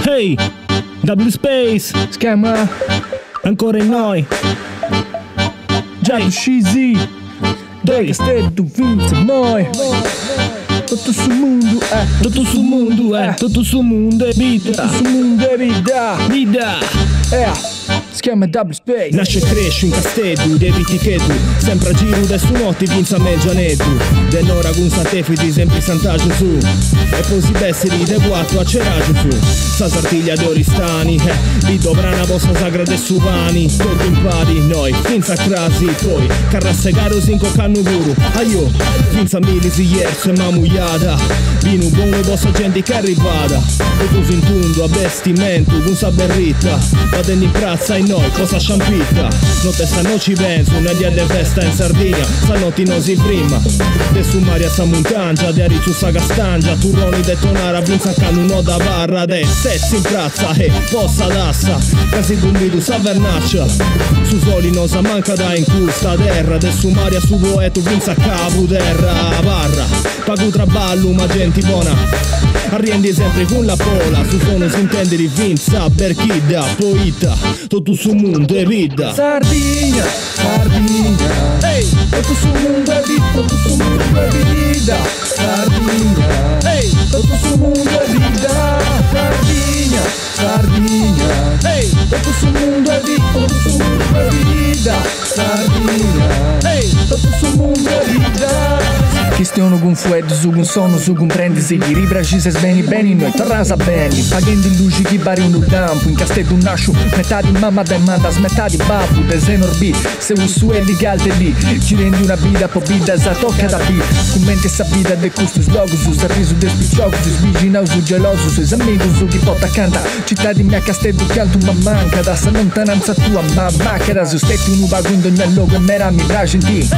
Hey, W Space, Schema, ancora in noi. Giacomo Scizi, Dai Castello, Vince, Moi. Tutto sul mondo è, Tutto sul mondo è, tutto sul mondo è vita. tutto sul mondo è vita. Vita. Schema W Space. Nasce e cresce in Castello, debiti che tu sempre a giro da su notti vinza me gianetto. Dell'ora con santefiti sempre santaggio su. E poi si besseri de quattro a ceraggio fu. Sa sartiglia de oristani, vi dovrà una vostra sagra de subani. Tutto in pari, noi, finza crasi, poi carrasse caro cinco cannu puro. Aio, finza milisi yerzo e mamugliata. Vino buono vostra gente che è arrivata. E tu fintundo a vestimento con sa berritta. Vado in prazza e noi cosa sciampitta. Notte stanno ci penso, una dia de festa in Sardegna. Stanotte non si prima. De su Maria sta montagna, de Arizzo sa castangia. Turroni de tonara, vinza canno da barra. De sessi in prazza e possa d'assa. Casi bombido sa vernaccia. Su soli non sa manca da in custa terra. De su Maria su poeto, vinza capo terra. Barra, pago traballo, ma gente buona. Arriendi sempre con la pola, su suono si intende di vinza, berchida, poeta, tutto sul mondo è vita. Sardegna, Sardegna, Ehi, tutto sul mondo è vita, tutto sul mondo è vita. Sardegna, ehi, tutto sul mondo è vita. Sardegna, Sardegna, ehi, tutto sul mondo è vita, tutto sul mondo è vita. Sardegna, ehi. tutto sul mondo è vita. Cristiano con fued, su con sono, su con prendi se gli ribraci se sveni bene, noi terrasa belli. Pagando in luci chi bari un campo, in castello nascio, metà di mamma da manda, metà di babbo, de senorbi, se un su è legalte lì, ci rendi una vida, po' vida, sa tocca da bi, commenti essa vida de custos logos, su sorriso de spicciocco, su sviginato, su geloso, su esamigo, su chi porta canta, città di mia castello che altro ma manca, da sta lontananza tua, ma macchera, su stetti un ubagundo, il mio logo, e mera mi piace in ti.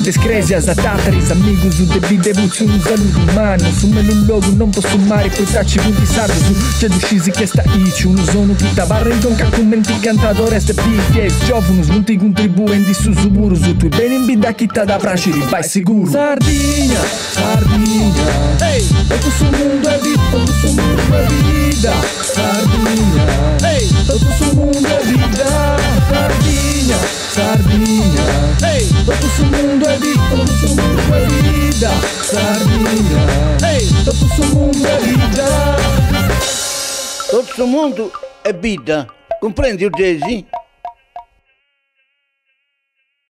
Descresias a tataris, amigos, o devido evoluzione, un saluto umano. Su me un logo, non posso mare, poi tracci punti sardo su. C'è d'uscisi che sta ici, uno sono chi tabarra in donca, commenti cantadore, ste picchie, giovano, smunti contribuenti su suburo, su tu bene in bida, chi da praciri, vai sicuro. Sardegna, Sardegna, Ehi, tutto sul mondo è vita, tutto sul mondo è vita. Sardegna, ehi, tutto sul mondo è vita. Sardegna, Sardegna, ehi, tutto sul mondo è vita, tutto sul mondo è vita. Sardegna, ehi. tutto sul mondo è vita. Tutto il mondo è vita, comprendi o Jay-Z?